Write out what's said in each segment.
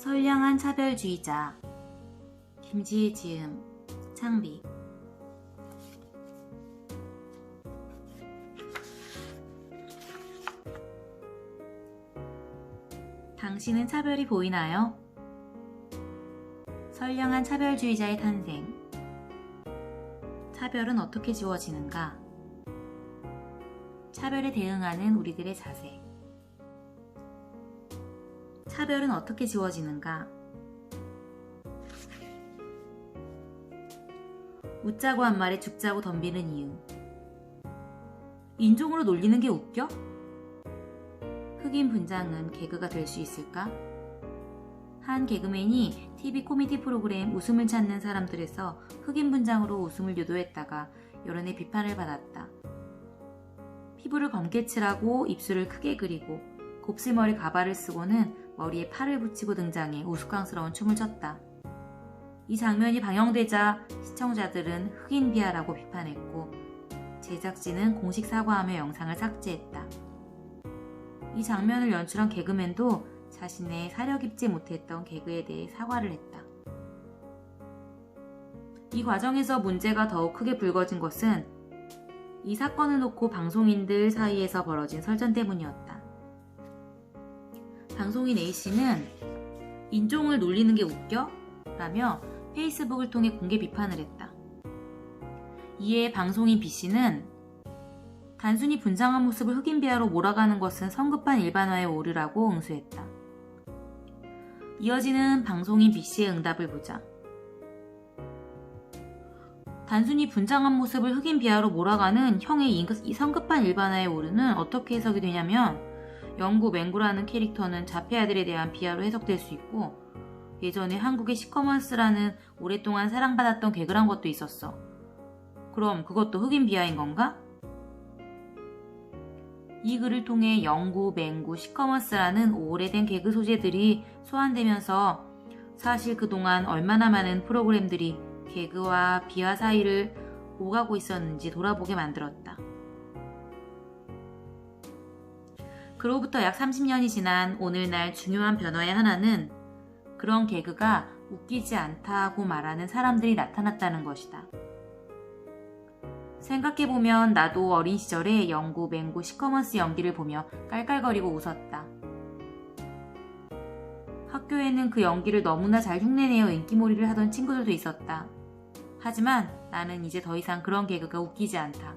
선량한 차별주의자 김지혜 지음 창비. 당신은 차별이 보이나요? 선량한 차별주의자의 탄생. 차별은 어떻게 지워지는가? 차별에 대응하는 우리들의 자세. 차별은 어떻게 지워지는가? 웃자고 한 말에 죽자고 덤비는 이유. 인종으로 놀리는 게 웃겨? 흑인 분장은 개그가 될 수 있을까? 한 개그맨이 TV 코미디 프로그램 웃음을 찾는 사람들에서 흑인 분장으로 웃음을 유도했다가 여론의 비판을 받았다. 피부를 검게 칠하고 입술을 크게 그리고 곱슬머리 가발을 쓰고는 머리에 팔을 붙이고 등장해 우스꽝스러운 춤을 췄다. 이 장면이 방영되자 시청자들은 흑인 비하라고 비판했고 제작진은 공식 사과하며 영상을 삭제했다. 이 장면을 연출한 개그맨도 자신의 사려 깊지 못했던 개그에 대해 사과를 했다. 이 과정에서 문제가 더욱 크게 불거진 것은 이 사건을 놓고 방송인들 사이에서 벌어진 설전 때문이었다. 방송인 A씨는 인종을 놀리는 게 웃겨? 라며 페이스북을 통해 공개 비판을 했다. 이에 방송인 B씨는 단순히 분장한 모습을 흑인 비하로 몰아가는 것은 성급한 일반화에 오르라고 응수했다. 이어지는 방송인 B씨의 응답을 보자. 단순히 분장한 모습을 흑인 비하로 몰아가는 형의 이 성급한 일반화에 오르는 어떻게 해석이 되냐면 영구 맹구라는 캐릭터는 자폐 아들에 대한 비하로 해석될 수 있고 예전에 한국의 시커먼스라는 오랫동안 사랑받았던 개그란 것도 있었어. 그럼 그것도 흑인 비하인 건가? 이 글을 통해 영구, 맹구, 시커먼스라는 오래된 개그 소재들이 소환되면서 사실 그동안 얼마나 많은 프로그램들이 개그와 비하 사이를 오가고 있었는지 돌아보게 만들었다. 그로부터 약 30년이 지난 오늘날 중요한 변화의 하나는 그런 개그가 웃기지 않다고 말하는 사람들이 나타났다는 것이다. 생각해보면 나도 어린 시절에 영구, 맹구, 시커먼스 연기를 보며 깔깔거리고 웃었다. 학교에는 그 연기를 너무나 잘 흉내내어 인기몰이를 하던 친구들도 있었다. 하지만 나는 이제 더 이상 그런 개그가 웃기지 않다.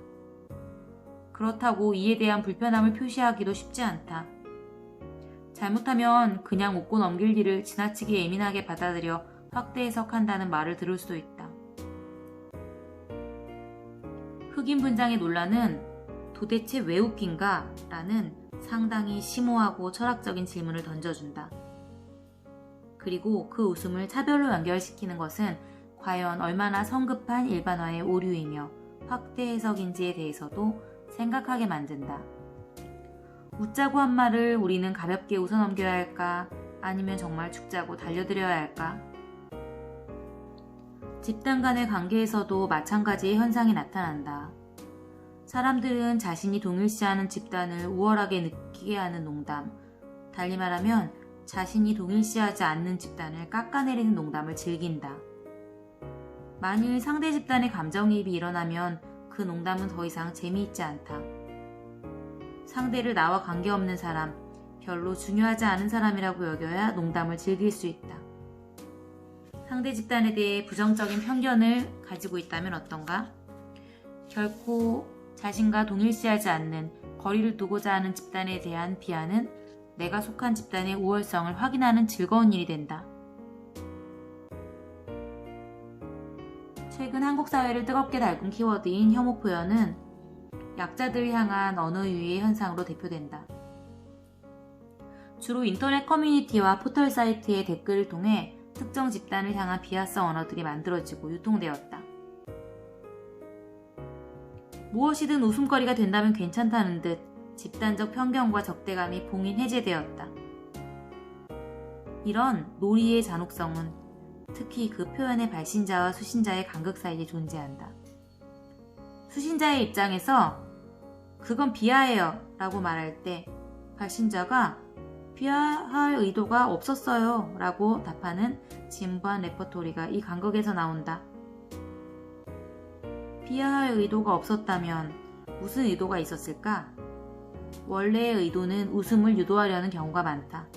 그렇다고 이에 대한 불편함을 표시하기도 쉽지 않다. 잘못하면 그냥 웃고 넘길 일을 지나치게 예민하게 받아들여 확대 해석한다는 말을 들을 수도 있다. 흑인 분장의 논란은 도대체 왜 웃긴가? 라는 상당히 심오하고 철학적인 질문을 던져준다. 그리고 그 웃음을 차별로 연결시키는 것은 과연 얼마나 성급한 일반화의 오류이며 확대 해석인지에 대해서도 생각하게 만든다. 웃자고 한 말을 우리는 가볍게 웃어넘겨야 할까? 아니면 정말 죽자고 달려들어야 할까? 집단 간의 관계에서도 마찬가지의 현상이 나타난다. 사람들은 자신이 동일시하는 집단을 우월하게 느끼게 하는 농담, 달리 말하면 자신이 동일시하지 않는 집단을 깎아내리는 농담을 즐긴다. 만일 상대 집단의 감정이입이 일어나면 그 농담은 더 이상 재미있지 않다. 상대를 나와 관계없는 사람, 별로 중요하지 않은 사람이라고 여겨야 농담을 즐길 수 있다. 상대 집단에 대해 부정적인 편견을 가지고 있다면 어떤가? 결코 자신과 동일시하지 않는 거리를 두고자 하는 집단에 대한 비하는 내가 속한 집단의 우월성을 확인하는 즐거운 일이 된다. 최근 한국 사회를 뜨겁게 달군 키워드인 혐오 표현은 약자들을 향한 언어 유희의 현상으로 대표된다. 주로 인터넷 커뮤니티와 포털 사이트의 댓글을 통해 특정 집단을 향한 비하성 언어들이 만들어지고 유통되었다. 무엇이든 웃음거리가 된다면 괜찮다는 듯 집단적 편견과 적대감이 봉인 해제되었다. 이런 놀이의 잔혹성은 특히 그 표현의 발신자와 수신자의 간극 사이에 존재한다. 수신자의 입장에서 그건 비하예요 라고 말할 때 발신자가 피할 의도가 없었어요 라고 답하는 진부한 레퍼토리가 이 간극에서 나온다. 피할 의도가 없었다면 무슨 의도가 있었을까? 원래의 의도는 웃음을 유도하려는 경우가 많다.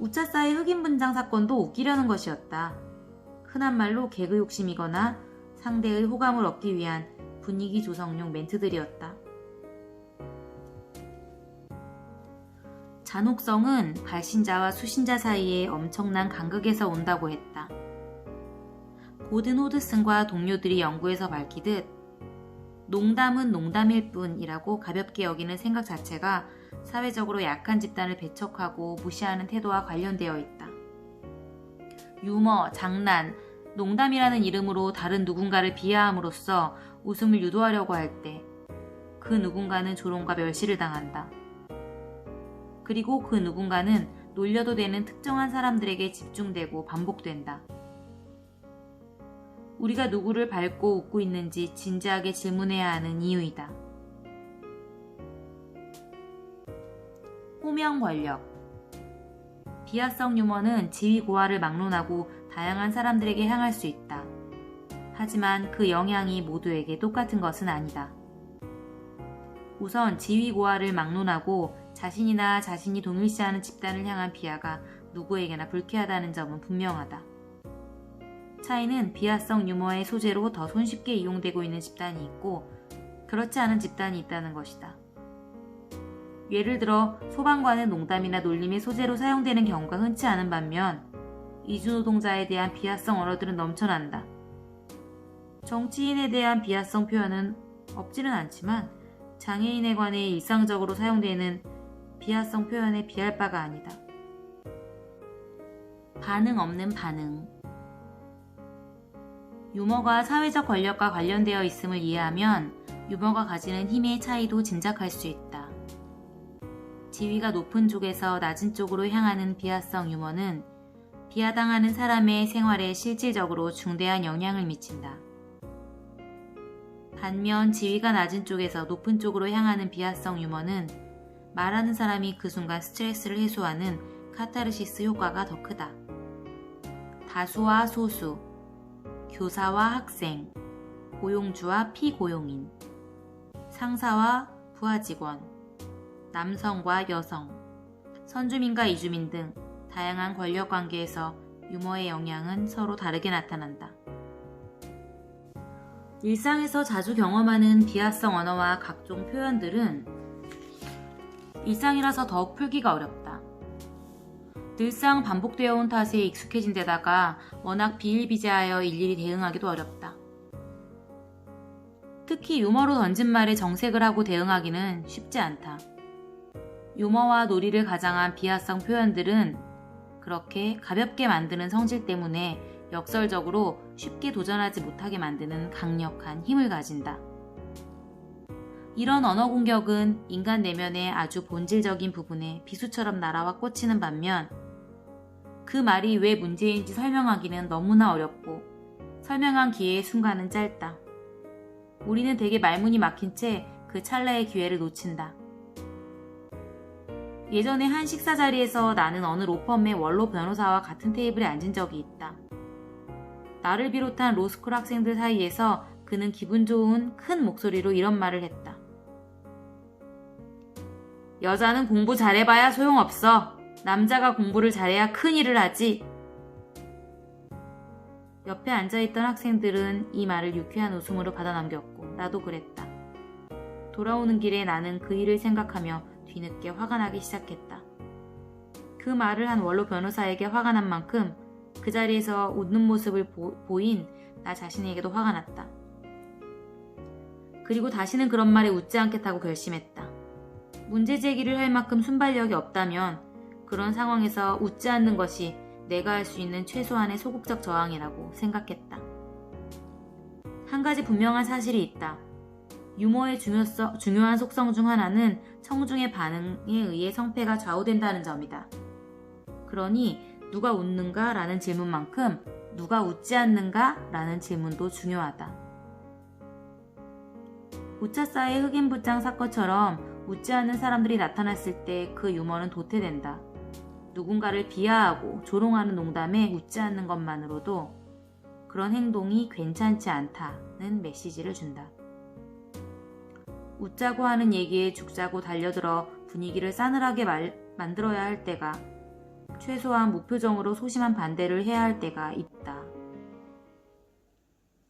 우차사의 흑인 분장 사건도 웃기려는 것이었다. 흔한 말로 개그 욕심이거나 상대의 호감을 얻기 위한 분위기 조성용 멘트들이었다. 잔혹성은 발신자와 수신자 사이에 엄청난 간극에서 온다고 했다. 고든 호드슨과 동료들이 연구에서 밝히듯 농담은 농담일 뿐이라고 가볍게 여기는 생각 자체가 사회적으로 약한 집단을 배척하고 무시하는 태도와 관련되어 있다. 유머, 장난, 농담이라는 이름으로 다른 누군가를 비하함으로써 웃음을 유도하려고 할 때 그 누군가는 조롱과 멸시를 당한다. 그리고 그 누군가는 놀려도 되는 특정한 사람들에게 집중되고 반복된다. 우리가 누구를 밟고 웃고 있는지 진지하게 질문해야 하는 이유이다. 호명 권력. 비하성 유머는 지위 고하를 막론하고 다양한 사람들에게 향할 수 있다. 하지만 그 영향이 모두에게 똑같은 것은 아니다. 우선 지위 고하를 막론하고 자신이나 자신이 동일시하는 집단을 향한 비하가 누구에게나 불쾌하다는 점은 분명하다. 차이는 비하성 유머의 소재로 더 손쉽게 이용되고 있는 집단이 있고 그렇지 않은 집단이 있다는 것이다. 예를 들어 소방관은 농담이나 놀림의 소재로 사용되는 경우가 흔치 않은 반면 이주노동자에 대한 비하성 언어들은 넘쳐난다. 정치인에 대한 비하성 표현은 없지는 않지만 장애인에 관해 일상적으로 사용되는 비하성 표현에 비할 바가 아니다. 반응 없는 반응. 유머가 사회적 권력과 관련되어 있음을 이해하면 유머가 가지는 힘의 차이도 짐작할 수 있다. 지위가 높은 쪽에서 낮은 쪽으로 향하는 비하성 유머는 비하당하는 사람의 생활에 실질적으로 중대한 영향을 미친다. 반면 지위가 낮은 쪽에서 높은 쪽으로 향하는 비하성 유머는 말하는 사람이 그 순간 스트레스를 해소하는 카타르시스 효과가 더 크다. 다수와 소수, 교사와 학생, 고용주와 피고용인, 상사와 부하 직원, 남성과 여성, 선주민과 이주민 등 다양한 권력 관계에서 유머의 영향은 서로 다르게 나타난다. 일상에서 자주 경험하는 비하성 언어와 각종 표현들은 일상이라서 더욱 풀기가 어렵다. 늘상 반복되어 온 탓에 익숙해진 데다가 워낙 비일비재하여 일일이 대응하기도 어렵다. 특히 유머로 던진 말에 정색을 하고 대응하기는 쉽지 않다. 유머와 놀이를 가장한 비하성 표현들은 그렇게 가볍게 만드는 성질 때문에 역설적으로 쉽게 도전하지 못하게 만드는 강력한 힘을 가진다. 이런 언어 공격은 인간 내면의 아주 본질적인 부분에 비수처럼 날아와 꽂히는 반면 그 말이 왜 문제인지 설명하기는 너무나 어렵고 설명한 기회의 순간은 짧다. 우리는 대개 말문이 막힌 채 그 찰나의 기회를 놓친다. 예전에 한 식사 자리에서 나는 어느 로펌의 원로 변호사와 같은 테이블에 앉은 적이 있다. 나를 비롯한 로스쿨 학생들 사이에서 그는 기분 좋은 큰 목소리로 이런 말을 했다. 여자는 공부 잘해봐야 소용없어. 남자가 공부를 잘해야 큰일을 하지. 옆에 앉아있던 학생들은 이 말을 유쾌한 웃음으로 받아넘겼고 나도 그랬다. 돌아오는 길에 나는 그 일을 생각하며 뒤늦게 화가 나기 시작했다. 그 말을 한 원로 변호사에게 화가 난 만큼 그 자리에서 웃는 모습을 보인 나 자신에게도 화가 났다. 그리고 다시는 그런 말에 웃지 않겠다고 결심했다. 문제 제기를 할 만큼 순발력이 없다면 그런 상황에서 웃지 않는 것이 내가 할 수 있는 최소한의 소극적 저항이라고 생각했다. 한 가지 분명한 사실이 있다. 유머의 중요한 속성 중 하나는 청중의 반응에 의해 성패가 좌우된다는 점이다. 그러니 누가 웃는가? 라는 질문만큼 누가 웃지 않는가? 라는 질문도 중요하다. 우차사의 흑인 부장 사건처럼 웃지 않는 사람들이 나타났을 때 그 유머는 도태된다. 누군가를 비하하고 조롱하는 농담에 웃지 않는 것만으로도 그런 행동이 괜찮지 않다는 메시지를 준다. 웃자고 하는 얘기에 죽자고 달려들어 분위기를 싸늘하게 만들어야 할 때가, 최소한 무표정으로 소심한 반대를 해야 할 때가 있다.